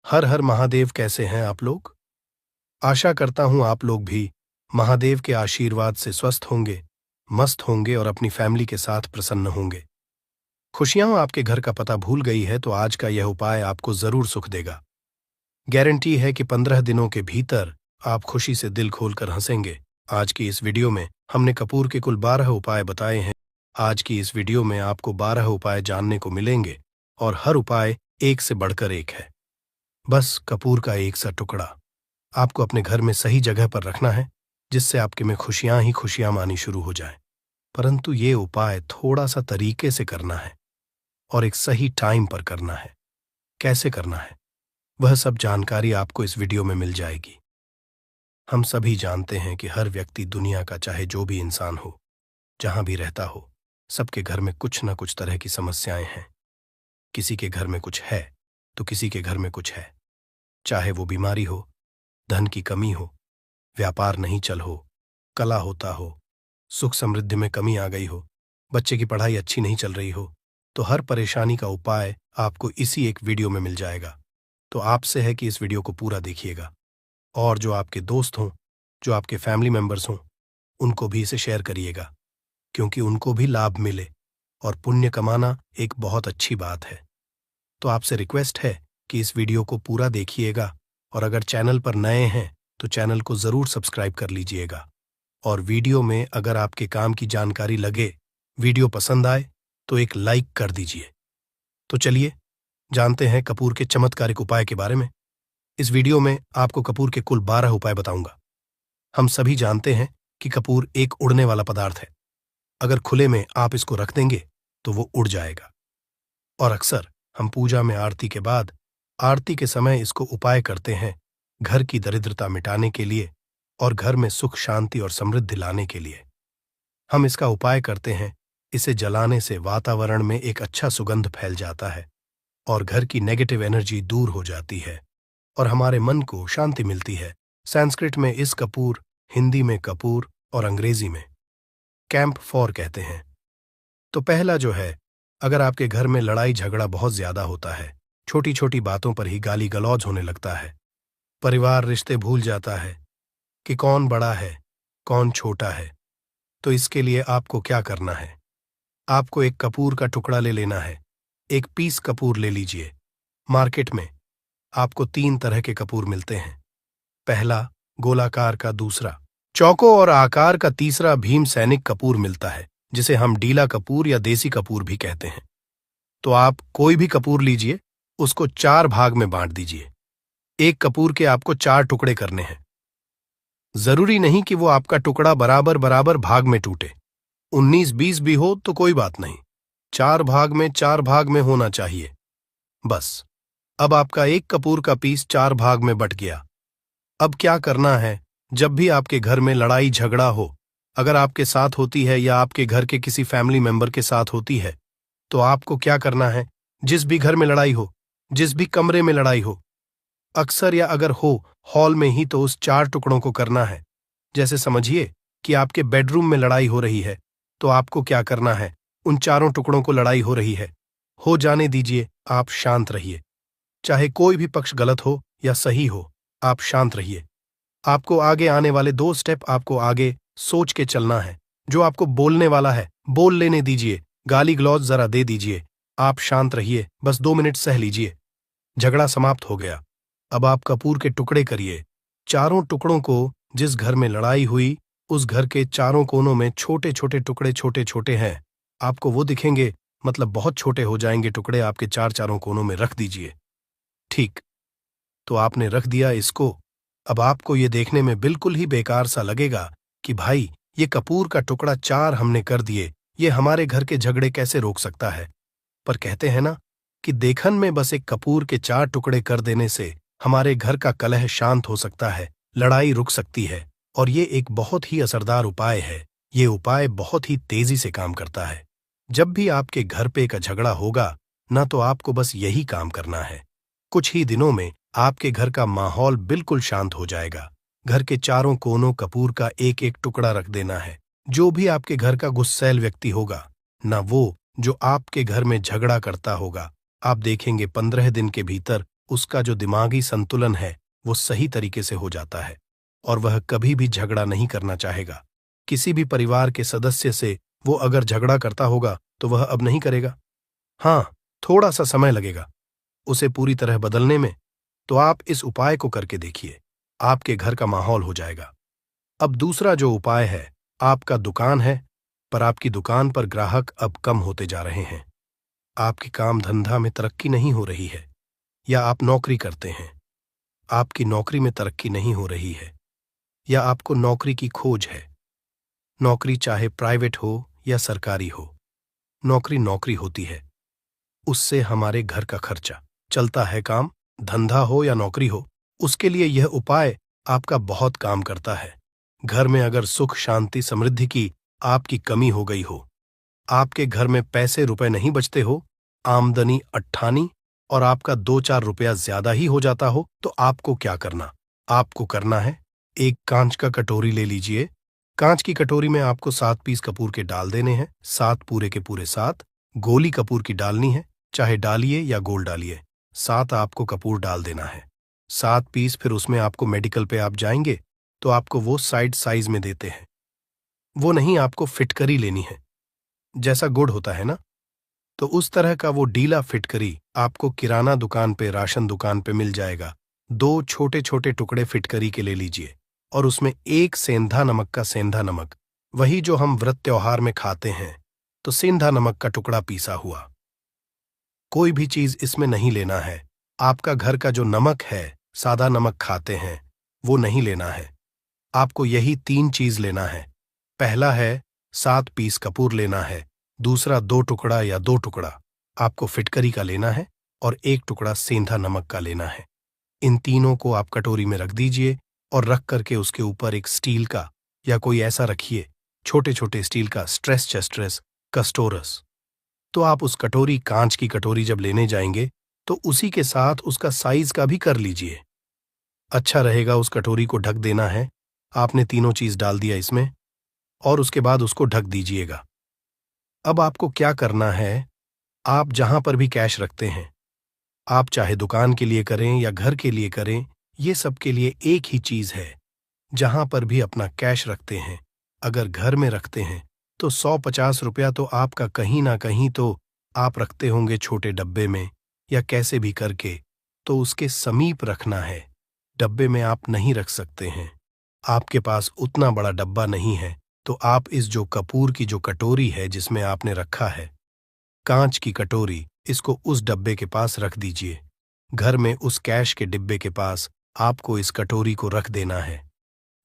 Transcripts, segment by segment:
हर हर महादेव। कैसे हैं आप लोग? आशा करता हूं आप लोग भी महादेव के आशीर्वाद से स्वस्थ होंगे, मस्त होंगे और अपनी फैमिली के साथ प्रसन्न होंगे। खुशियां आपके घर का पता भूल गई है तो आज का यह उपाय आपको जरूर सुख देगा। गारंटी है कि 15 दिनों के भीतर आप खुशी से दिल खोलकर हंसेंगे। आज की इस वीडियो में हमने कपूर के कुल 12 उपाय बताए हैं। आज की इस वीडियो में आपको 12 उपाय जानने को मिलेंगे और हर उपाय एक से बढ़कर एक है। बस कपूर का एक सा टुकड़ा आपको अपने घर में सही जगह पर रखना है, जिससे आपके में खुशियां ही खुशियां आनी शुरू हो जाएं। परंतु ये उपाय थोड़ा सा तरीके से करना है और एक सही टाइम पर करना है। कैसे करना है वह सब जानकारी आपको इस वीडियो में मिल जाएगी। हम सभी जानते हैं कि हर व्यक्ति दुनिया का चाहे जो भी इंसान हो, जहां भी रहता हो, सबके घर में कुछ ना कुछ तरह की समस्याएं हैं। किसी के घर में कुछ है तो किसी के घर में कुछ है। चाहे वो बीमारी हो, धन की कमी हो, व्यापार नहीं चल हो, कला होता हो, सुख समृद्धि में कमी आ गई हो, बच्चे की पढ़ाई अच्छी नहीं चल रही हो, तो हर परेशानी का उपाय आपको इसी एक वीडियो में मिल जाएगा। तो आपसे है कि इस वीडियो को पूरा देखिएगा और जो आपके दोस्त हों, जो आपके फैमिली मेंबर्स हों, उनको भी इसे शेयर करिएगा, क्योंकि उनको भी लाभ मिले और पुण्य कमाना एक बहुत अच्छी बात है। तो आपसे रिक्वेस्ट है कि इस वीडियो को पूरा देखिएगा और अगर चैनल पर नए हैं तो चैनल को जरूर सब्सक्राइब कर लीजिएगा। और वीडियो में अगर आपके काम की जानकारी लगे, वीडियो पसंद आए तो एक लाइक कर दीजिए। तो चलिए जानते हैं कपूर के चमत्कारिक उपाय के बारे में। इस वीडियो में आपको कपूर के कुल 12 उपाय बताऊंगा। हम सभी जानते हैं कि कपूर एक उड़ने वाला पदार्थ है। अगर खुले में आप इसको रख देंगे तो वो उड़ जाएगा। और अक्सर हम पूजा में आरती के बाद, आरती के समय इसको उपाय करते हैं घर की दरिद्रता मिटाने के लिए और घर में सुख शांति और समृद्धि लाने के लिए। हम इसका उपाय करते हैं। इसे जलाने से वातावरण में एक अच्छा सुगंध फैल जाता है और घर की नेगेटिव एनर्जी दूर हो जाती है और हमारे मन को शांति मिलती है। संस्कृत में इस कपूर, हिंदी में कपूर और अंग्रेजी में कैंप फॉर कहते हैं। तो पहला जो है, अगर आपके घर में लड़ाई झगड़ा बहुत ज्यादा होता है, छोटी छोटी बातों पर ही गाली गलौज होने लगता है, परिवार रिश्ते भूल जाता है कि कौन बड़ा है कौन छोटा है, तो इसके लिए आपको क्या करना है? आपको एक कपूर का टुकड़ा ले लेना है। एक पीस कपूर ले लीजिए। मार्केट में आपको 3 तरह के कपूर मिलते हैं। पहला गोलाकार का, दूसरा चौको और आकार का, तीसरा भीम सैनिक कपूर मिलता है, जिसे हम डीला कपूर या देसी कपूर भी कहते हैं। तो आप कोई भी कपूर लीजिए, उसको 4 भाग में बांट दीजिए। एक कपूर के आपको 4 टुकड़े करने हैं। जरूरी नहीं कि वो आपका टुकड़ा बराबर बराबर भाग में टूटे। 19-20 भी हो तो कोई बात नहीं, 4 भाग में होना चाहिए बस। अब आपका एक कपूर का पीस 4 भाग में बट गया। अब क्या करना है? जब भी आपके घर में लड़ाई झगड़ा हो, अगर आपके साथ होती है या आपके घर के किसी फैमिली मेंबर के साथ होती है, तो आपको क्या करना है? जिस भी घर में लड़ाई हो, जिस भी कमरे में लड़ाई हो, अक्सर या अगर हो हॉल में ही, तो उस 4 टुकड़ों को करना है। जैसे समझिए कि आपके बेडरूम में लड़ाई हो रही है, तो आपको क्या करना है? उन 4 टुकड़ों को लड़ाई हो रही है, हो जाने दीजिए, आप शांत रहिए। चाहे कोई भी पक्ष गलत हो या सही हो, आप शांत रहिए। आपको आगे आने वाले 2 स्टेप आपको आगे सोच के चलना है। जो आपको बोलने वाला है बोल लेने दीजिए, गाली गलौज जरा दे दीजिए। आप शांत रहिए, बस 2 मिनट सह लीजिए। झगड़ा समाप्त हो गया। अब आप कपूर के टुकड़े करिए। 4 टुकड़ों को जिस घर में लड़ाई हुई, उस घर के 4 कोनों में छोटे छोटे टुकड़े छोटे छोटे हैं, आपको वो दिखेंगे, मतलब बहुत छोटे हो जाएंगे टुकड़े, आपके 4 कोनों में रख दीजिए। ठीक, तो आपने रख दिया इसको। अब आपको ये देखने में बिल्कुल ही बेकार सा लगेगा कि भाई ये कपूर का टुकड़ा 4 हमने कर दिए, ये हमारे घर के झगड़े कैसे रोक सकता है? पर कहते हैं ना कि देखन में बस एक कपूर के 4 टुकड़े कर देने से हमारे घर का कलह शांत हो सकता है, लड़ाई रुक सकती है। और ये एक बहुत ही असरदार उपाय है। ये उपाय बहुत ही तेजी से काम करता है। जब भी आपके घर पे का झगड़ा होगा ना, तो आपको बस यही काम करना है। कुछ ही दिनों में आपके घर का माहौल बिल्कुल शांत हो जाएगा। घर के 4 कोनों कपूर का एक एक टुकड़ा रख देना है। जो भी आपके घर का गुस्सैल व्यक्ति होगा, ना वो जो आपके घर में झगड़ा करता होगा, आप देखेंगे 15 दिन के भीतर उसका जो दिमागी संतुलन है वो सही तरीके से हो जाता है और वह कभी भी झगड़ा नहीं करना चाहेगा। किसी भी परिवार के सदस्य से वो अगर झगड़ा करता होगा तो वह अब नहीं करेगा। हाँ, थोड़ा सा समय लगेगा उसे पूरी तरह बदलने में, तो आप इस उपाय को करके देखिए, आपके घर का माहौल हो जाएगा। अब दूसरा जो उपाय है, आपका दुकान है, पर आपकी दुकान पर ग्राहक अब कम होते जा रहे हैं। आपके काम धंधा में तरक्की नहीं हो रही है, या आप नौकरी करते हैं, आपकी नौकरी में तरक्की नहीं हो रही है, या आपको नौकरी की खोज है। नौकरी चाहे प्राइवेट हो या सरकारी हो, नौकरी नौकरी होती है, उससे हमारे घर का खर्चा चलता है। काम धंधा हो या नौकरी हो, उसके लिए यह उपाय आपका बहुत काम करता है। घर में अगर सुख शांति समृद्धि की आपकी कमी हो गई हो, आपके घर में पैसे रुपए नहीं बचते हो, आमदनी अट्ठानी और आपका 2-4 रुपया ज्यादा ही हो जाता हो, तो आपको क्या करना? आपको करना है, एक कांच का कटोरी ले लीजिए। कांच की कटोरी में आपको 7 पीस कपूर के डाल देने हैं, 7 पूरे के पूरे 7। गोली कपूर की डालनी है, चाहे डालिए या गोल डालिए। 7 आपको कपूर डाल देना है, 7 पीस। फिर उसमें आपको मेडिकल पे आप जाएंगे तो आपको वो साइड साइज में देते हैं, वो नहीं, आपको फिटकरी लेनी है, जैसा गुड़ होता है ना, तो उस तरह का वो डीला फिटकरी आपको किराना दुकान पे, राशन दुकान पे मिल जाएगा। 2 छोटे छोटे टुकड़े फिटकरी के ले लीजिए और उसमें 1 सेंधा नमक का, सेंधा नमक वही जो हम व्रत त्योहार में खाते हैं, तो सेंधा नमक का टुकड़ा पीसा हुआ। कोई भी चीज इसमें नहीं लेना है। आपका घर का जो नमक है, सादा नमक खाते हैं, वो नहीं लेना है। आपको यही 3 चीज लेना है। पहला है 7 पीस कपूर लेना है, दूसरा 2 टुकड़ा या 2 टुकड़ा आपको फिटकरी का लेना है और 1 टुकड़ा सेंधा नमक का लेना है। इन तीनों को आप कटोरी में रख दीजिए और रख करके उसके ऊपर एक स्टील का या कोई ऐसा रखिए, छोटे छोटे स्टील का, स्ट्रेस चेस्ट्रेस कस्टोरस। तो आप उस कटोरी, कांच की कटोरी जब लेने जाएंगे तो उसी के साथ उसका साइज का भी कर लीजिए। अच्छा रहेगा उस कटोरी को ढक देना है। आपने तीनों चीज डाल दिया इसमें और उसके बाद उसको ढक दीजिएगा। अब आपको क्या करना है, आप जहां पर भी कैश रखते हैं, आप चाहे दुकान के लिए करें या घर के लिए करें, ये सब के लिए एक ही चीज है। जहां पर भी अपना कैश रखते हैं, अगर घर में रखते हैं तो 100-50 रुपया तो आपका कहीं ना कहीं तो आप रखते होंगे छोटे डब्बे में या कैसे भी करके, तो उसके समीप रखना है। डब्बे में आप नहीं रख सकते हैं, आपके पास उतना बड़ा डब्बा नहीं है, तो आप इस जो कपूर की जो कटोरी है जिसमें आपने रखा है, कांच की कटोरी, इसको उस डब्बे के पास रख दीजिए। घर में उस कैश के डिब्बे के पास आपको इस कटोरी को रख देना है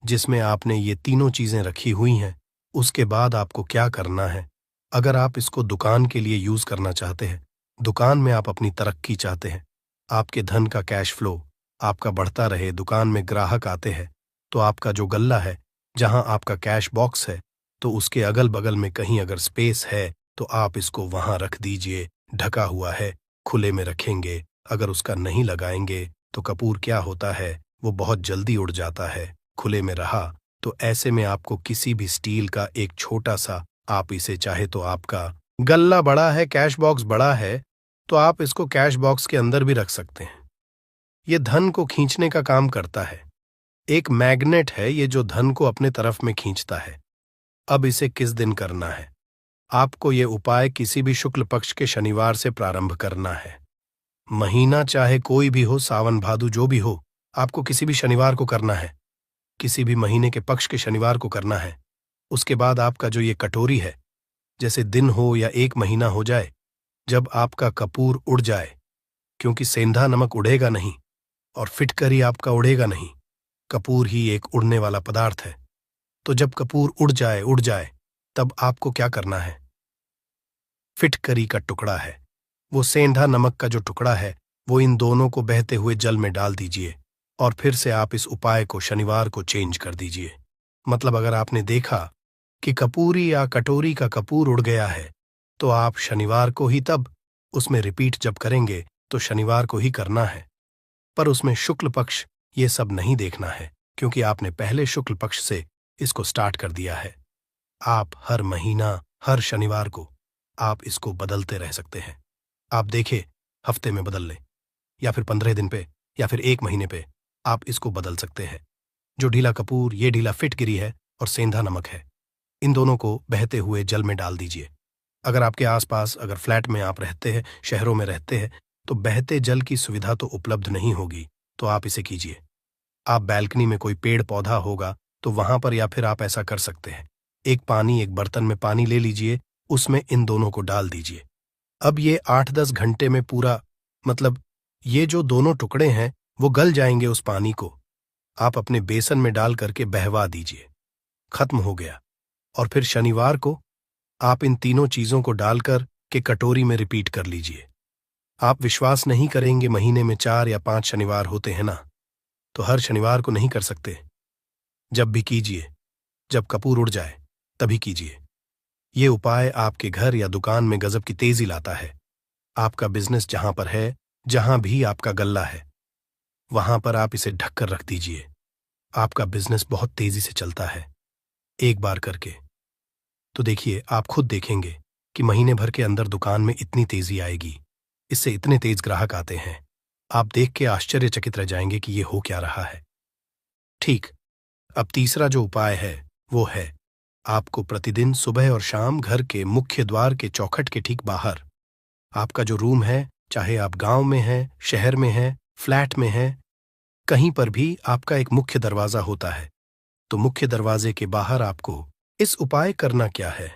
जिसमें आपने ये तीनों चीजें रखी हुई हैं। उसके बाद आपको क्या करना है, अगर आप इसको दुकान के लिए यूज करना चाहते हैं, दुकान में आप अपनी तरक्की चाहते हैं, आपके धन का कैश फ्लो आपका बढ़ता रहे, दुकान में ग्राहक आते हैं, तो आपका जो गल्ला है, जहां आपका कैश बॉक्स है, तो उसके अगल बगल में कहीं अगर स्पेस है तो आप इसको वहां रख दीजिए। ढका हुआ है, खुले में रखेंगे। अगर उसका नहीं लगाएंगे तो कपूर क्या होता है, वो बहुत जल्दी उड़ जाता है। खुले में रहा तो ऐसे में आपको किसी भी स्टील का एक छोटा सा, आप इसे चाहे तो आपका गल्ला बड़ा है, कैश बॉक्स बड़ा है, तो आप इसको कैश बॉक्स के अंदर भी रख सकते हैं। ये धन को खींचने का काम करता है, एक मैग्नेट है ये जो धन को अपने तरफ में खींचता है। अब इसे किस दिन करना है, आपको ये उपाय किसी भी शुक्ल पक्ष के शनिवार से प्रारंभ करना है। महीना चाहे कोई भी हो, सावन भादु जो भी हो, आपको किसी भी शनिवार को करना है, किसी भी महीने के पक्ष के शनिवार को करना है। उसके बाद आपका जो ये कटोरी है, जैसे दिन हो या 1 महीना हो जाए, जब आपका कपूर उड़ जाए, क्योंकि सेंधा नमक उड़ेगा नहीं और फिटकरी आपका उड़ेगा नहीं, कपूर ही एक उड़ने वाला पदार्थ है, तो जब कपूर उड़ जाए तब आपको क्या करना है, फिटकरी का टुकड़ा है, वो सेंधा नमक का जो टुकड़ा है, वो इन दोनों को बहते हुए जल में डाल दीजिए और फिर से आप इस उपाय को शनिवार को चेंज कर दीजिए। मतलब अगर आपने देखा कि कपूरी या कटोरी का कपूर उड़ गया है, तो आप शनिवार को ही तब उसमें रिपीट जब करेंगे तो शनिवार को ही करना है। पर उसमें शुक्ल पक्ष ये सब नहीं देखना है, क्योंकि आपने पहले शुक्ल पक्ष से इसको स्टार्ट कर दिया है। आप हर महीना, हर शनिवार को आप इसको बदलते रह सकते हैं। आप देखें, हफ्ते में बदल लें, या फिर 15 दिन पे या फिर 1 महीने पे आप इसको बदल सकते हैं। जो ढीला कपूर, ये ढीला फिटगिरी है और सेंधा नमक है, इन दोनों को बहते हुए जल में डाल दीजिए। अगर आपके आसपास, अगर फ्लैट में आप रहते हैं, शहरों में रहते हैं, तो बहते जल की सुविधा तो उपलब्ध नहीं होगी, तो आप इसे कीजिए। आप बैल्कनी में कोई पेड़ पौधा होगा तो वहां पर, या फिर आप ऐसा कर सकते हैं, एक बर्तन में पानी ले लीजिए, उसमें इन दोनों को डाल दीजिए। अब ये 8-10 घंटे में पूरा, मतलब ये जो दोनों टुकड़े हैं वो गल जाएंगे उस पानी को। आप अपने बेसन में डाल करके बहवा दीजिए, खत्म हो गया। और फिर शनिवार को आप इन तीनों चीजों को डालकर के कटोरी में रिपीट कर लीजिए। आप विश्वास नहीं करेंगे, महीने में 4 या 5 शनिवार होते हैं ना, तो हर शनिवार को नहीं कर सकते। जब भी कीजिए, जब कपूर उड़ जाए तभी कीजिए। ये उपाय आपके घर या दुकान में गजब की तेजी लाता है। आपका बिजनेस जहां पर है, जहां भी आपका गल्ला है, वहां पर आप इसे ढककर रख दीजिए। आपका बिजनेस बहुत तेजी से चलता है एक बार करके। तो देखिए, आप खुद देखेंगे कि महीने भर के अंदर दुकान में इतनी तेजी आएगी, इससे इतने तेज ग्राहक आते हैं, आप देख के आश्चर्यचकित रह जाएंगे कि ये हो क्या रहा है। ठीक, अब तीसरा जो उपाय है वो है, आपको प्रतिदिन सुबह और शाम घर के मुख्य द्वार के चौखट के ठीक बाहर, आपका जो रूम है, चाहे आप गांव में हैं, शहर में हैं, फ्लैट में हैं, कहीं पर भी आपका एक मुख्य दरवाजा होता है। तो मुख्य दरवाजे के बाहर आपको इस उपाय करना क्या है,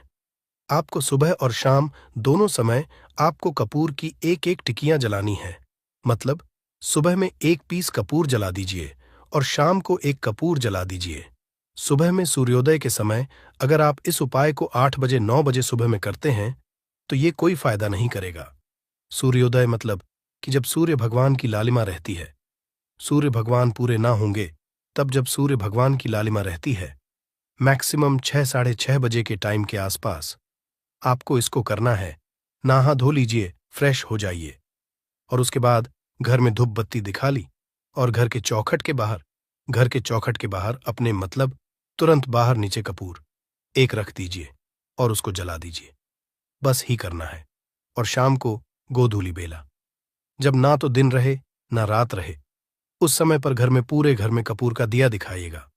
आपको सुबह और शाम दोनों समय आपको कपूर की 1-1 टिकियां जलानी है। मतलब सुबह में 1 पीस कपूर जला दीजिए और शाम को 1 कपूर जला दीजिए। सुबह में सूर्योदय के समय अगर आप इस उपाय को 8 बजे 9 बजे सुबह में करते हैं तो ये कोई फायदा नहीं करेगा। सूर्योदय मतलब कि जब सूर्य भगवान की लालिमा रहती है, सूर्य भगवान पूरे ना होंगे तब जब सूर्य भगवान की लालिमा रहती है, मैक्सिमम 6 साढ़े 6 बजे के टाइम के आसपास आपको इसको करना है। नहा धो लीजिए, फ्रेश हो जाइए और उसके बाद घर में धूप बत्ती दिखा ली और घर के चौखट के बाहर अपने, मतलब तुरंत बाहर नीचे कपूर 1 रख दीजिए और उसको जला दीजिए। बस ही करना है। और शाम को गोधूली बेला, जब ना तो दिन रहे ना रात रहे, उस समय पर घर में, पूरे घर में कपूर का दिया दिखाइएगा,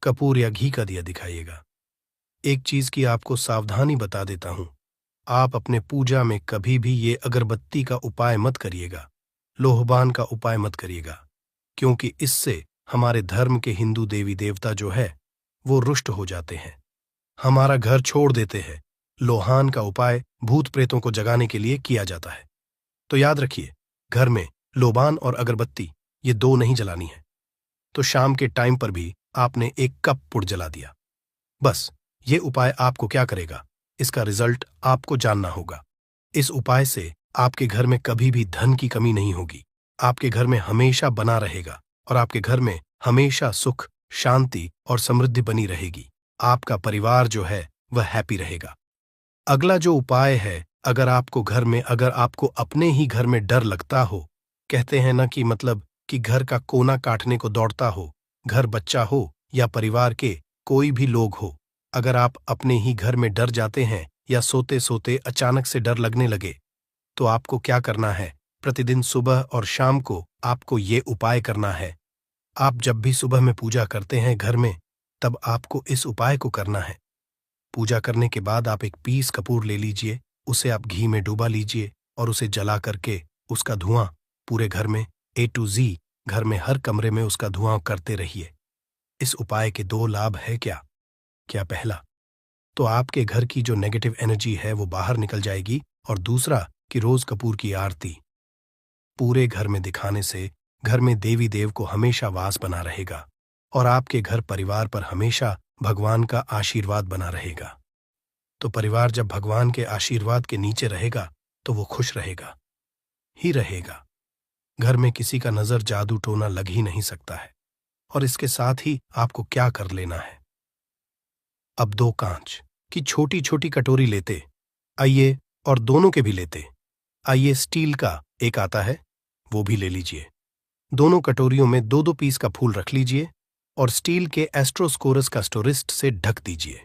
कपूर या घी का दिया दिखाइएगा। एक चीज की आपको सावधानी बता देता हूं, आप अपने पूजा में कभी भी ये अगरबत्ती का उपाय मत करिएगा, लोहबान का उपाय मत करिएगा, क्योंकि इससे हमारे धर्म के हिंदू देवी देवता जो है वो रुष्ट हो जाते हैं, हमारा घर छोड़ देते हैं। लोहान का उपाय भूत प्रेतों को जगाने के लिए किया जाता है। तो याद रखिए, घर में लोबान और अगरबत्ती ये 2 नहीं जलानी है। तो शाम के टाइम पर भी आपने 1 कप पुड़ जला दिया। बस ये उपाय आपको क्या करेगा, इसका रिजल्ट आपको जानना होगा। इस उपाय से आपके घर में कभी भी धन की कमी नहीं होगी, आपके घर में हमेशा बना रहेगा और आपके घर में हमेशा सुख, शांति और समृद्धि बनी रहेगी। आपका परिवार जो है वह हैप्पी रहेगा। अगला जो उपाय है, अगर आपको अपने ही घर में डर लगता हो, कहते हैं ना कि मतलब कि घर का कोना काटने को दौड़ता हो, घर बच्चा हो या परिवार के कोई भी लोग हो, अगर आप अपने ही घर में डर जाते हैं या सोते सोते अचानक से डर लगने लगे, तो आपको क्या करना है, प्रतिदिन सुबह और शाम को आपको ये उपाय करना है। आप जब भी सुबह में पूजा करते हैं घर में, तब आपको इस उपाय को करना है। पूजा करने के बाद आप 1 पीस कपूर ले लीजिए, उसे आप घी में डुबा लीजिए और उसे जला करके उसका धुआं पूरे घर में A to Z, घर में हर कमरे में उसका धुआं करते रहिए। इस उपाय के 2 लाभ है क्या पहला, तो आपके घर की जो नेगेटिव एनर्जी है वो बाहर निकल जाएगी, और दूसरा कि रोज कपूर की आरती पूरे घर में दिखाने से घर में देवी देव को हमेशा वास बना रहेगा और आपके घर परिवार पर हमेशा भगवान का आशीर्वाद बना रहेगा। तो परिवार जब भगवान के आशीर्वाद के नीचे रहेगा तो वो खुश रहेगा ही रहेगा। घर में किसी का नजर जादू टोना लग ही नहीं सकता है। और इसके साथ ही आपको क्या कर लेना है, अब 2 कांच की छोटी छोटी कटोरी लेते आइए, और दोनों के भी लेते आइए, स्टील का एक आता है वो भी ले लीजिए। दोनों कटोरियों में 2-2 पीस का फूल रख लीजिए और स्टील के एस्ट्रोस्कोरस का स्टोरिस्ट से ढक दीजिए।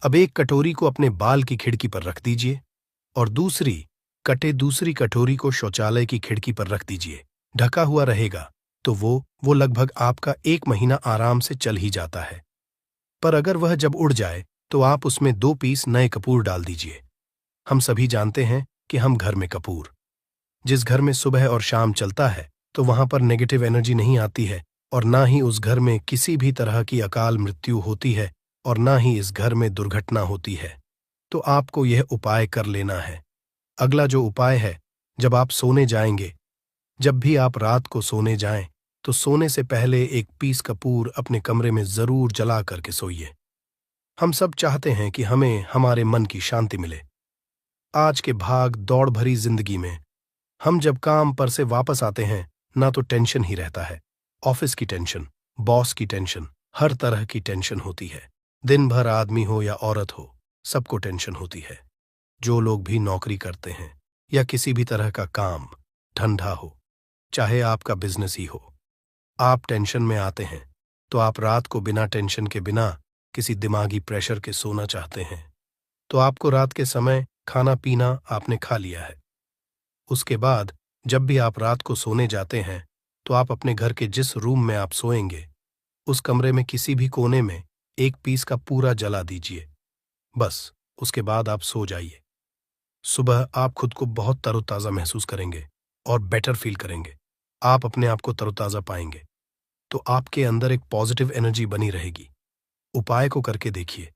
अब एक कटोरी को अपने बाल की खिड़की पर रख दीजिए और दूसरी कटोरी को शौचालय की खिड़की पर रख दीजिए। ढका हुआ रहेगा तो वो लगभग आपका 1 महीना आराम से चल ही जाता है। पर अगर वह जब उड़ जाए तो आप उसमें 2 पीस नए कपूर डाल दीजिए। हम सभी जानते हैं कि हम घर में कपूर, जिस घर में सुबह और शाम चलता है तो वहां पर नेगेटिव एनर्जी नहीं आती है, और ना ही उस घर में किसी भी तरह की अकाल मृत्यु होती है, और ना ही इस घर में दुर्घटना होती है। तो आपको यह उपाय कर लेना है। अगला जो उपाय है, जब आप सोने जाएंगे, जब भी आप रात को सोने जाएं, तो सोने से पहले 1 पीस कपूर अपने कमरे में जरूर जला करके सोइए। हम सब चाहते हैं कि हमें हमारे मन की शांति मिले। आज के भाग दौड़ भरी जिंदगी में हम जब काम पर से वापस आते हैं, ना तो टेंशन ही रहता है। ऑफिस की टेंशन, बॉस की टेंशन, हर तरह की टेंशन होती है। दिन भर आदमी हो या औरत हो, सबको टेंशन होती है। जो लोग भी नौकरी करते हैं या किसी भी तरह का काम धंधा हो, चाहे आपका बिजनेस ही हो, आप टेंशन में आते हैं तो आप रात को बिना टेंशन के, बिना किसी दिमागी प्रेशर के सोना चाहते हैं। तो आपको रात के समय खाना पीना आपने खा लिया है। उसके बाद जब भी आप रात को सोने जाते हैं तो आप अपने घर के जिस रूम में आप सोएंगे, उस कमरे में किसी भी कोने में 1 पीस का पूरा जला दीजिए। बस उसके बाद आप सो जाइए। सुबह आप खुद को बहुत तरोताज़ा महसूस करेंगे और बेटर फील करेंगे। आप अपने आप को तरोताज़ा पाएंगे, तो आपके अंदर एक पॉजिटिव एनर्जी बनी रहेगी। उपाय को करके देखिए।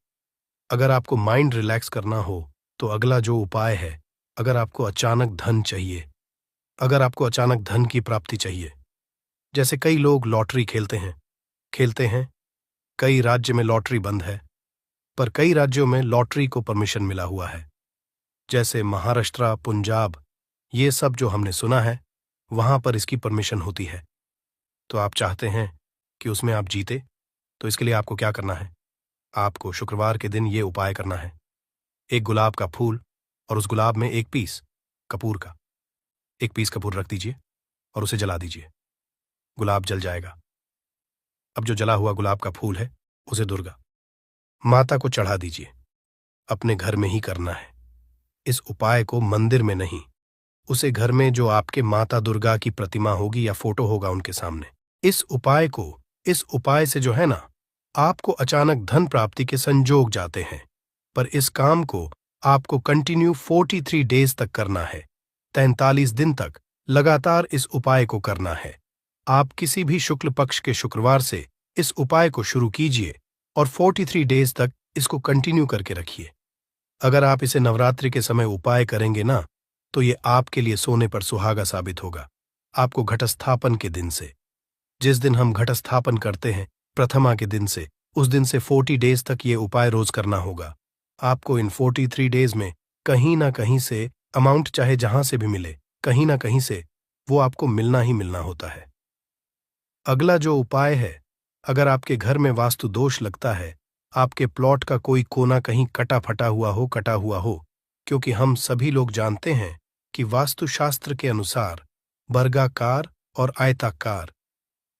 अगर आपको माइंड रिलैक्स करना हो तो अगला जो उपाय है, अगर आपको अचानक धन चाहिए, अगर आपको अचानक धन की प्राप्ति चाहिए, जैसे कई लोग लॉटरी खेलते हैं, कई राज्य में लॉटरी बंद है, पर कई राज्यों में लॉटरी को परमिशन मिला हुआ है, जैसे महाराष्ट्र, पंजाब, ये सब जो हमने सुना है, वहां पर इसकी परमिशन होती है। तो आप चाहते हैं कि उसमें आप जीते, तो इसके लिए आपको क्या करना है? आपको शुक्रवार के दिन ये उपाय करना है। एक गुलाब का फूल और उस गुलाब में 1 पीस कपूर का, 1 पीस कपूर रख दीजिए और उसे जला दीजिए। गुलाब जल जाएगा। अब जो जला हुआ गुलाब का फूल है, उसे दुर्गा माता को चढ़ा दीजिए। अपने घर में ही करना है। इस उपाय को मंदिर में नहीं, उसे घर में जो आपके माता दुर्गा की प्रतिमा होगी या फोटो होगा उनके सामने। इस उपाय से जो है ना, आपको अचानक धन प्राप्ति के संजोग जाते हैं। पर इस काम को आपको कंटिन्यू 43 डेज तक करना है। 43 दिन तक लगातार इस उपाय को करना है। आप किसी भी शुक्ल पक्ष के शुक्रवार से इस उपाय को शुरू कीजिए और 43 डेज तक इसको कंटिन्यू करके रखिए। अगर आप इसे नवरात्रि के समय उपाय करेंगे ना, तो ये आपके लिए सोने पर सुहागा साबित होगा। आपको घटस्थापन के दिन से, जिस दिन हम घटस्थापन करते हैं, प्रथमा के दिन से, उस दिन से 40 डेज तक ये उपाय रोज करना होगा। आपको इन 43 डेज में कहीं ना कहीं से अमाउंट, चाहे जहां से भी मिले, कहीं ना कहीं से वो आपको मिलना ही मिलना होता है। अगला जो उपाय है, अगर आपके घर में वास्तु दोष लगता है, आपके प्लॉट का कोई कोना कहीं कटा हुआ हो, क्योंकि हम सभी लोग जानते हैं कि वास्तुशास्त्र के अनुसार वर्गाकार और आयताकार,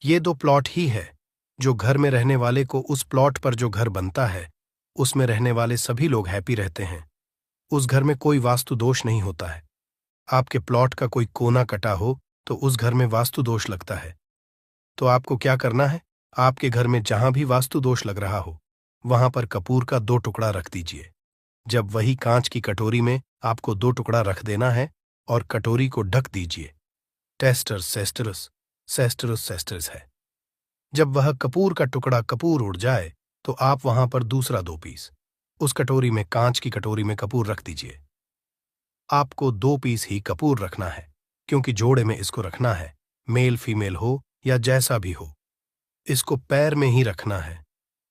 ये 2 प्लॉट ही है जो घर में रहने वाले को, उस प्लॉट पर जो घर बनता है उसमें रहने वाले सभी लोग हैप्पी रहते हैं। उस घर में कोई वास्तु दोष नहीं होता है। आपके प्लॉट का कोई कोना कटा हो तो उस घर में वास्तु दोष लगता है। तो आपको क्या करना है? आपके घर में जहां भी वास्तु दोष लग रहा हो, वहां पर कपूर का 2 टुकड़ा रख दीजिए। जब वही कांच की कटोरी में आपको 2 टुकड़ा रख देना है और कटोरी को ढक दीजिए। टेस्टर सेस्टरस सेस्टरस सेस्टरस है। जब वह कपूर का टुकड़ा कपूर उड़ जाए तो आप वहां पर दूसरा 2 पीस उस कटोरी में, कांच की कटोरी में कपूर रख दीजिए। आपको 2 पीस ही कपूर रखना है, क्योंकि जोड़े में इसको रखना है, मेल फीमेल हो या जैसा भी हो, इसको पैर में ही रखना है।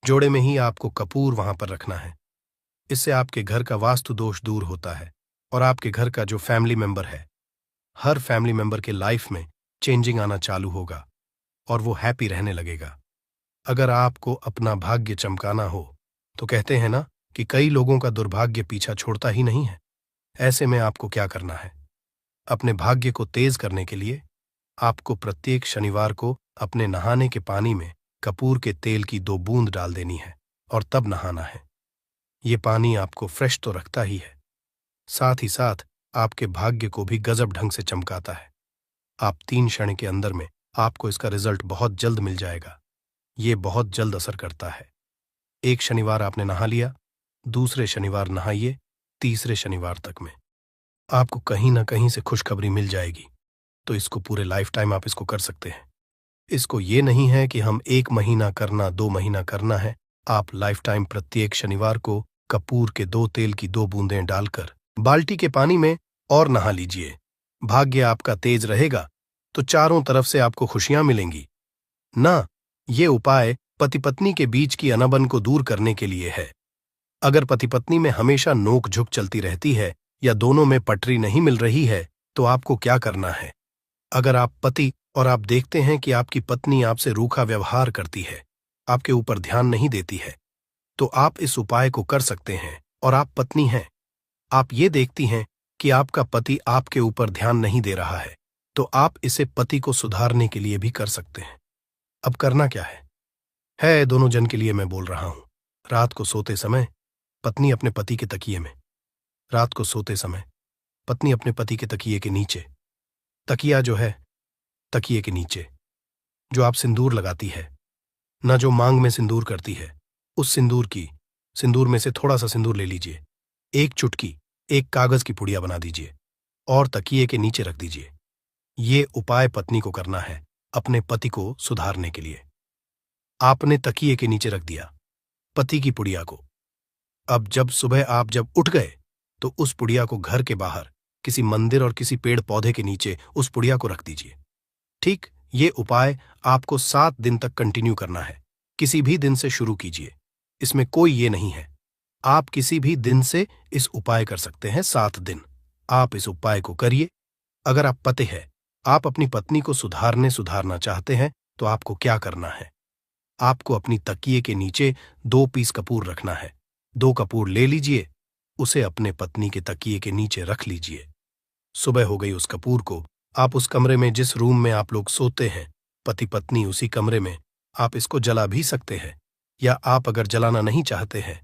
जोड़े में ही आपको कपूर वहां पर रखना है। इससे आपके घर का वास्तु दोष दूर होता है और आपके घर का जो फैमिली मेंबर है, हर फैमिली मेंबर के लाइफ में चेंजिंग आना चालू होगा और वो हैप्पी रहने लगेगा। अगर आपको अपना भाग्य चमकाना हो, तो कहते हैं ना कि कई लोगों का दुर्भाग्य पीछा छोड़ता ही नहीं है। ऐसे में आपको क्या करना है? अपने भाग्य को तेज करने के लिए आपको प्रत्येक शनिवार को अपने नहाने के पानी में कपूर के तेल की 2 बूंद डाल देनी है और तब नहाना है। ये पानी आपको फ्रेश तो रखता ही है, साथ ही साथ आपके भाग्य को भी गजब ढंग से चमकाता है। आप 3 क्षण के अंदर में आपको इसका रिजल्ट बहुत जल्द मिल जाएगा। ये बहुत जल्द असर करता है। एक शनिवार आपने नहा लिया, दूसरे शनिवार नहाइए, तीसरे शनिवार तक में आपको कहीं ना कहीं से खुशखबरी मिल जाएगी। तो इसको पूरे लाइफ टाइम आप इसको कर सकते हैं। इसको ये नहीं है कि हम 1 महीना करना, 2 महीना करना है। आप लाइफ टाइम प्रत्येक शनिवार को कपूर के 2 तेल की 2 बूंदें डालकर बाल्टी के पानी में और नहा लीजिए। भाग्य आपका तेज रहेगा तो चारों तरफ से आपको खुशियां मिलेंगी ना। ये उपाय पति पत्नी के बीच की अनबन को दूर करने के लिए है। अगर पति पत्नी में हमेशा नोक झुक चलती रहती है या दोनों में पटरी नहीं मिल रही है तो आपको क्या करना है? अगर आप पति और आप देखते हैं कि आपकी पत्नी आपसे रूखा व्यवहार करती है, आपके ऊपर ध्यान नहीं देती है, तो आप इस उपाय को कर सकते हैं। और आप पत्नी हैं, आप ये देखती हैं कि आपका पति आपके ऊपर ध्यान नहीं दे रहा है, तो आप इसे पति को सुधारने के लिए भी कर सकते हैं। अब करना क्या है दोनों जन के लिए मैं बोल रहा हूं। रात को सोते समय पत्नी अपने पति के तकिए में, रात को सोते समय पत्नी अपने पति के तकिए के नीचे, तकिया जो है तकिए के नीचे जो आप सिंदूर लगाती है, न जो मांग में सिंदूर करती है, उस सिंदूर में से थोड़ा सा सिंदूर ले लीजिए, एक चुटकी एक कागज की पुड़िया बना दीजिए और तकिए के नीचे रख दीजिए। ये उपाय पत्नी को करना है अपने पति को सुधारने के लिए। आपने तकिए के नीचे रख दिया पति की पुड़िया को। अब जब सुबह आप जब उठ गए तो उस पुड़िया को घर के बाहर किसी मंदिर और किसी पेड़ पौधे के नीचे उस पुड़िया को रख दीजिए। ठीक, ये उपाय आपको 7 दिन तक कंटिन्यू करना है। किसी भी दिन से शुरू कीजिए, इसमें कोई ये नहीं है। आप किसी भी दिन से इस उपाय कर सकते हैं। 7 दिन आप इस उपाय को करिए। अगर आप पति हैं, आप अपनी पत्नी को सुधारना चाहते हैं तो आपको क्या करना है? आपको अपनी तकिए के नीचे 2 पीस कपूर रखना है। 2 कपूर ले लीजिए, उसे अपने पत्नी के तकिए के नीचे रख लीजिए। सुबह हो गई उस कपूर को आप उस कमरे में जिस रूम में आप लोग सोते हैं, पति पत्नी उसी कमरे में आप इसको जला भी सकते हैं। या आप अगर जलाना नहीं चाहते हैं,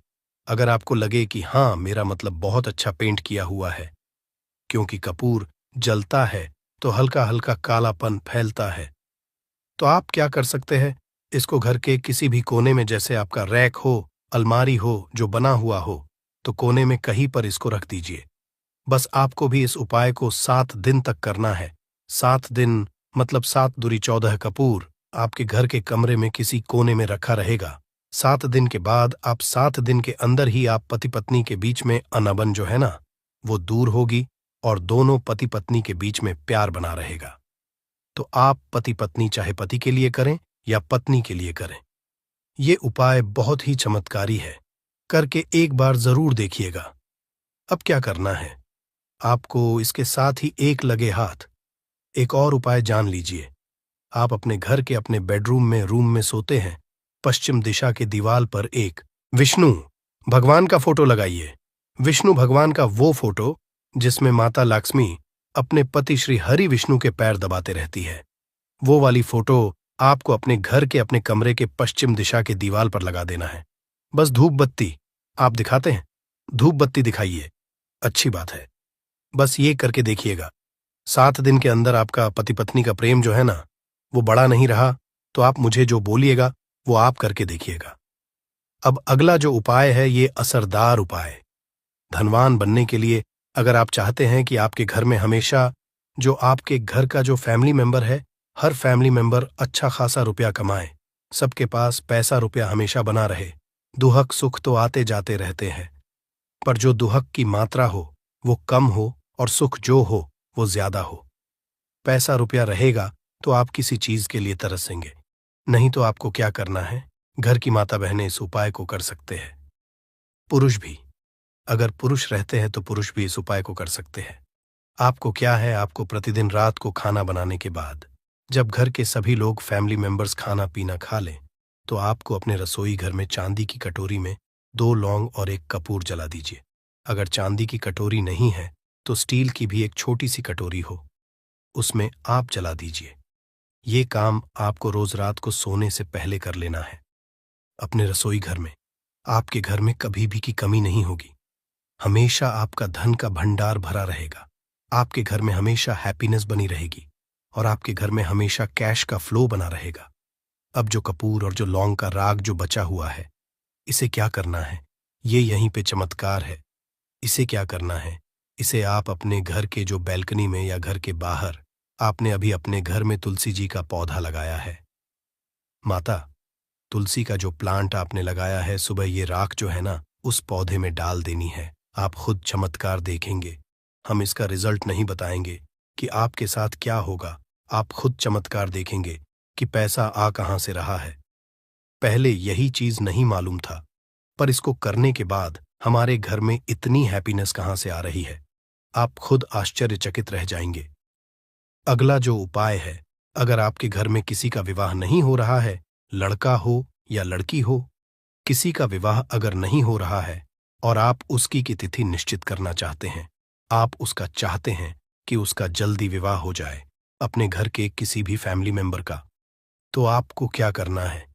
अगर आपको लगे कि हाँ मेरा मतलब बहुत अच्छा पेंट किया हुआ है, क्योंकि कपूर जलता है तो हल्का हल्का कालापन फैलता है, तो आप क्या कर सकते हैं? इसको घर के किसी भी कोने में, जैसे आपका रैक हो, अलमारी हो जो बना हुआ हो, तो कोने में कहीं पर इसको रख दीजिए। बस आपको भी इस उपाय को 7 दिन तक करना है। 7 दिन मतलब 7 दूरी 14 कपूर आपके घर के कमरे में किसी कोने में रखा रहेगा। 7 दिन के बाद आप 7 दिन के अंदर ही आप पति पत्नी के बीच में अनबन जो है ना, वो दूर होगी और दोनों पति पत्नी के बीच में प्यार बना रहेगा। तो आप पति पत्नी चाहे पति के लिए करें या पत्नी के लिए करें, ये उपाय बहुत ही चमत्कारी है। करके एक बार जरूर देखिएगा। अब क्या करना है? आपको इसके साथ ही एक लगे हाथ एक और उपाय जान लीजिए। आप अपने घर के अपने बेडरूम में रूम में सोते हैं, पश्चिम दिशा के दीवार पर एक विष्णु भगवान का फोटो लगाइए। विष्णु भगवान का वो फोटो जिसमें माता लक्ष्मी अपने पति श्री हरि विष्णु के पैर दबाते रहती है, वो वाली फोटो आपको अपने घर के अपने कमरे के पश्चिम दिशा के दीवार पर लगा देना है। बस धूप बत्ती आप दिखाते हैं, धूप बत्ती दिखाइए, अच्छी बात है। बस ये करके देखिएगा। 7 दिन के अंदर आपका पति पत्नी का प्रेम जो है ना, वो बड़ा नहीं रहा तो आप मुझे जो बोलिएगा वो आप करके देखिएगा। अब अगला जो उपाय है, ये असरदार उपाय। धनवान बनने के लिए अगर आप चाहते हैं कि आपके घर में हमेशा जो आपके घर का जो फैमिली मेंबर है, हर फैमिली मेंबर अच्छा खासा रुपया कमाए, सबके पास पैसा रुपया हमेशा बना रहे। दुहक सुख तो आते जाते रहते हैं, पर जो दुहक की मात्रा हो वो कम हो और सुख जो हो वो ज्यादा हो। पैसा रुपया रहेगा तो आप किसी चीज के लिए तरसेंगे, नहीं तो आपको क्या करना है? घर की माता बहनें इस उपाय को कर सकते हैं। पुरुष भी, अगर पुरुष रहते हैं तो पुरुष भी इस उपाय को कर सकते हैं। आपको क्या है, आपको प्रतिदिन रात को खाना बनाने के बाद जब घर के सभी लोग फैमिली मेंबर्स खाना पीना खा लें, तो आपको अपने रसोई घर में चांदी की कटोरी में 2 लौंग और 1 कपूर जला दीजिए। अगर चांदी की कटोरी नहीं है तो स्टील की भी एक छोटी सी कटोरी हो, उसमें आप जला दीजिए। ये काम आपको रोज रात को सोने से पहले कर लेना है। अपने रसोई घर में, आपके घर में कभी भी की कमी नहीं होगी। हमेशा आपका धन का भंडार भरा रहेगा। आपके घर में हमेशा हैप्पीनेस बनी रहेगी और आपके घर में हमेशा कैश का फ्लो बना रहेगा। अब जो कपूर और जो लौंग का राग जो बचा हुआ है, इसे क्या करना है? ये यहीं पे चमत्कार है। इसे क्या करना है? इसे आप अपने घर के जो बैल्कनी में या घर के बाहर आपने अभी अपने घर में तुलसी जी का पौधा लगाया है। माता, तुलसी का जो प्लांट आपने लगाया है, सुबह ये राख जो है ना, उस पौधे में डाल देनी है। आप खुद चमत्कार देखेंगे। हम इसका रिजल्ट नहीं बताएंगे कि आपके साथ क्या होगा। आप खुद चमत्कार देखेंगे कि पैसा आ कहां से रहा है। पहले यही चीज नहीं मालूम था, पर इसको करने के बाद हमारे घर में इतनी हैप्पीनेस कहां से आ रही है, आप खुद आश्चर्यचकित रह जाएंगे। अगला जो उपाय है, अगर आपके घर में किसी का विवाह नहीं हो रहा है, लड़का हो या लड़की हो, किसी का विवाह अगर नहीं हो रहा है और आप उसकी की तिथि निश्चित करना चाहते हैं, आप उसका चाहते हैं कि उसका जल्दी विवाह हो जाए अपने घर के किसी भी फैमिली मेंबर का, तो आपको क्या करना है?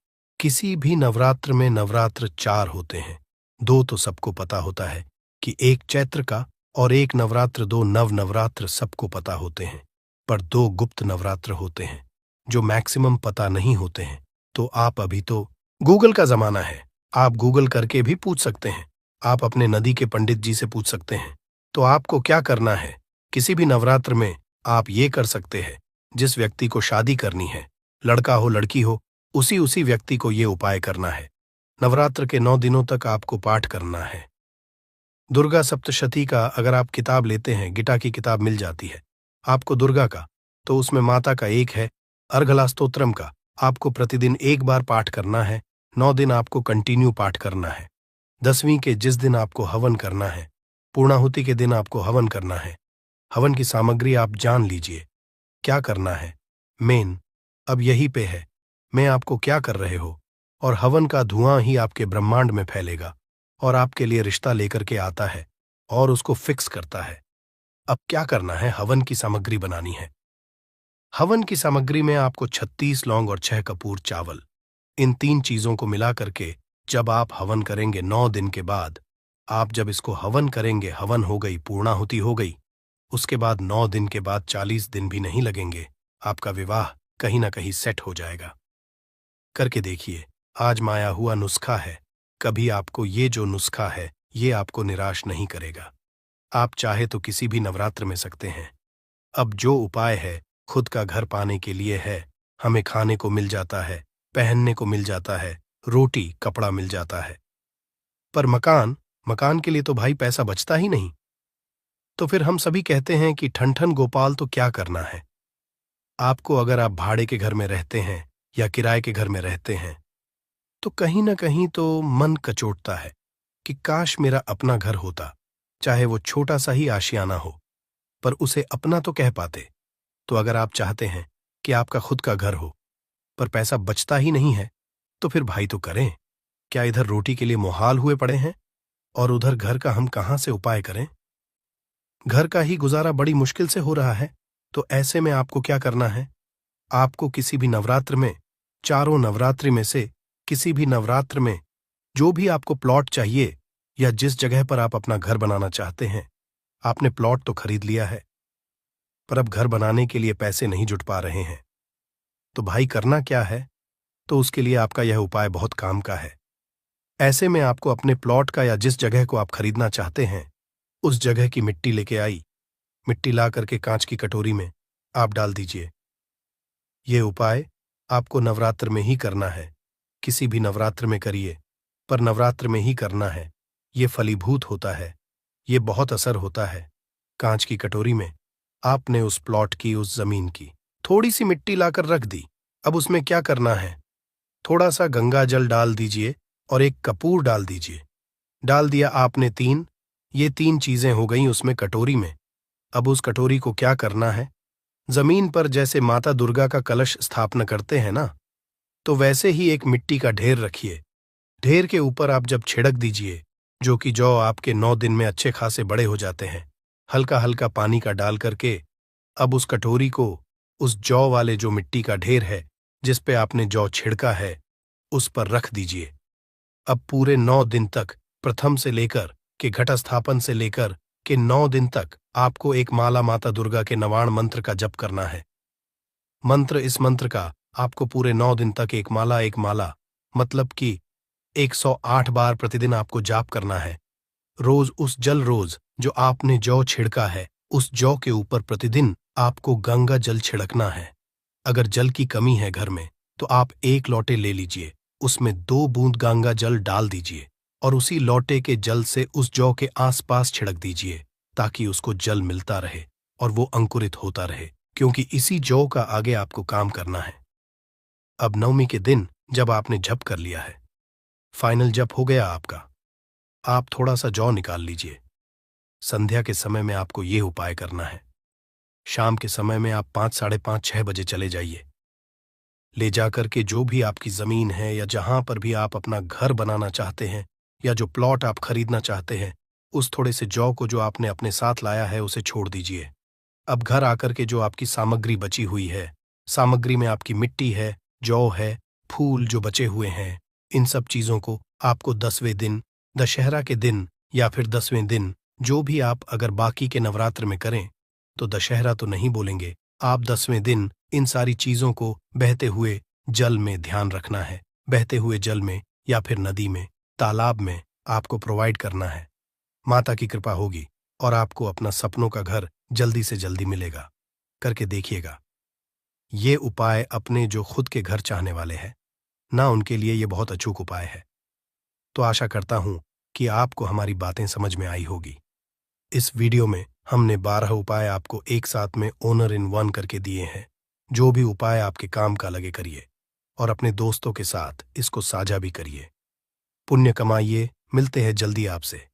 किसी भी नवरात्र में नवरात्र 4 होते हैं। 2 तो सबको पता होता है कि एक चैत्र का और एक नवरात्र, 2 नव नवरात्र सबको पता होते हैं, पर 2 गुप्त नवरात्र होते हैं जो मैक्सिमम पता नहीं होते हैं। तो आप अभी तो गूगल का जमाना है, आप गूगल करके भी पूछ सकते हैं। आप अपने नदी के पंडित जी से पूछ सकते हैं। तो आपको क्या करना है? किसी भी नवरात्र में आप ये कर सकते हैं, जिस व्यक्ति को शादी करनी है, लड़का हो लड़की हो, उसी व्यक्ति को ये उपाय करना है। नवरात्र के 9 दिनों तक आपको पाठ करना है। दुर्गा सप्तशती का अगर आप किताब लेते हैं, गीता की किताब मिल जाती है आपको दुर्गा का, तो उसमें माता का एक है। अर्गला स्तोत्रम का आपको प्रतिदिन एक बार पाठ करना है। 9 दिन आपको कंटिन्यू पाठ करना है। 10वीं के जिस दिन आपको हवन करना है, पूर्णाहुति के दिन आपको हवन करना है। हवन की सामग्री आप जान लीजिए क्या करना है। मेन अब यही पे है, मैं आपको क्या कर रहे हो, और हवन का धुआं ही आपके ब्रह्मांड में फैलेगा और आपके लिए रिश्ता लेकर के आता है और उसको फिक्स करता है। अब क्या करना है? हवन की सामग्री बनानी है। हवन की सामग्री में आपको 36 लौंग और 6 कपूर चावल, इन 3 चीजों को मिला करके जब आप हवन करेंगे 9 दिन के बाद, आप जब इसको हवन करेंगे, हवन हो गई, पूर्णाहुति हो गई, उसके बाद 9 दिन के बाद 40 दिन भी नहीं लगेंगे, आपका विवाह कहीं ना कहीं सेट हो जाएगा। करके देखिए, आजमाया हुआ नुस्खा है। कभी आपको ये जो नुस्खा है, ये आपको निराश नहीं करेगा। आप चाहे तो किसी भी नवरात्र में सकते हैं। अब जो उपाय है, खुद का घर पाने के लिए है। हमें खाने को मिल जाता है, पहनने को मिल जाता है, रोटी कपड़ा मिल जाता है, पर मकान के लिए तो भाई पैसा बचता ही नहीं। तो फिर हम सभी कहते हैं कि ठन ठन गोपाल, तो क्या करना है आपको? अगर आप भाड़े के घर में रहते हैं या किराए के घर में रहते हैं, तो कहीं ना कहीं तो मन कचोटता है कि काश मेरा अपना घर होता, चाहे वो छोटा सा ही आशियाना हो, पर उसे अपना तो कह पाते। तो अगर आप चाहते हैं कि आपका खुद का घर हो, पर पैसा बचता ही नहीं है, तो फिर भाई तो करें। क्या इधर रोटी के लिए मुहाल हुए पड़े हैं और उधर घर का हम कहां से उपाय करें? घर का ही गुजारा बड़ी मुश्किल से हो रहा है। तो ऐसे में आपको क्या करना है? आपको किसी भी नवरात्र में, चारों नवरात्रि में से किसी भी नवरात्र में, जो भी आपको प्लॉट चाहिए या जिस जगह पर आप अपना घर बनाना चाहते हैं, आपने प्लॉट तो खरीद लिया है, पर अब घर बनाने के लिए पैसे नहीं जुट पा रहे हैं, तो भाई करना क्या है? तो उसके लिए आपका यह उपाय बहुत काम का है। ऐसे में आपको अपने प्लॉट का या जिस जगह को आप खरीदना चाहते हैं, उस जगह की मिट्टी लेके आई, मिट्टी ला करके कांच की कटोरी में आप डाल दीजिए। ये उपाय आपको नवरात्र में ही करना है। किसी भी नवरात्र में करिए, पर नवरात्र में ही करना है। ये फलीभूत होता है, ये बहुत असर होता है। कांच की कटोरी में आपने उस प्लॉट की, उस जमीन की थोड़ी सी मिट्टी लाकर रख दी। अब उसमें क्या करना है? थोड़ा सा गंगा जल डाल दीजिए और एक कपूर डाल दीजिए। डाल दिया आपने 3, ये 3 चीजें हो गई उसमें कटोरी में। अब उस कटोरी को क्या करना है? जमीन पर जैसे माता दुर्गा का कलश स्थापना करते हैं ना, तो वैसे ही एक मिट्टी का ढेर रखिए। ढेर के ऊपर आप जब छिड़क दीजिए, जो कि जौ आपके 9 दिन में अच्छे खासे बड़े हो जाते हैं, हल्का हल्का पानी का डाल करके अब उस कटोरी को उस जौ वाले जो मिट्टी का ढेर है, जिस पे आपने जौ छिड़का है, उस पर रख दीजिए। अब पूरे 9 दिन तक, प्रथम से लेकर के घटस्थापन से लेकर के 9 दिन तक आपको एक माला माता दुर्गा के नवाण मंत्र का जप करना है। इस मंत्र का आपको पूरे 9 दिन तक एक माला मतलब कि 108 बार प्रतिदिन आपको जाप करना है। रोज जो आपने जौ छिड़का है, उस जौ के ऊपर प्रतिदिन आपको गंगा जल छिड़कना है। अगर जल की कमी है घर में, तो आप 1 लोटे ले लीजिए, उसमें 2 बूंद गंगा जल डाल दीजिए और उसी लोटे के जल से उस जौ के आसपास छिड़क दीजिए, ताकि उसको जल मिलता रहे और वो अंकुरित होता रहे, क्योंकि इसी जौ का आगे आपको काम करना है। अब नवमी के दिन जब आपने जप कर लिया है, फाइनल जप हो गया आपका, आप थोड़ा सा जौ निकाल लीजिए। संध्या के समय में आपको ये उपाय करना है। शाम के समय में आप 5, साढ़े 5, 6 बजे चले जाइए। ले जाकर के जो भी आपकी जमीन है या जहां पर भी आप अपना घर बनाना चाहते हैं या जो प्लॉट आप खरीदना चाहते हैं, उस थोड़े से जौ को जो आपने अपने साथ लाया है उसे छोड़ दीजिए। अब घर आकर के जो आपकी सामग्री बची हुई है, सामग्री में आपकी मिट्टी है, जौ है, फूल जो बचे हुए हैं, इन सब चीजों को आपको 10वें दिन, दशहरा के दिन या फिर 10वें दिन, जो भी आप अगर बाकी के नवरात्र में करें, तो दशहरा तो नहीं बोलेंगे, आप 10वें दिन इन सारी चीजों को बहते हुए जल में ध्यान रखना है। बहते हुए जल में या फिर नदी में, तालाब में आपको प्रोवाइड करना है। माता की कृपा होगी और आपको अपना सपनों का घर जल्दी से जल्दी मिलेगा। करके देखिएगा। ये उपाय अपने जो खुद के घर चाहने वाले हैं ना, उनके लिए ये बहुत अचूक उपाय है। तो आशा करता हूं कि आपको हमारी बातें समझ में आई होगी। इस वीडियो में हमने 12 उपाय आपको एक साथ में ओनर इन वन करके दिए हैं। जो भी उपाय आपके काम का लगे करिए और अपने दोस्तों के साथ इसको साझा भी करिए। पुण्य कमाइए। मिलते हैं जल्दी आपसे।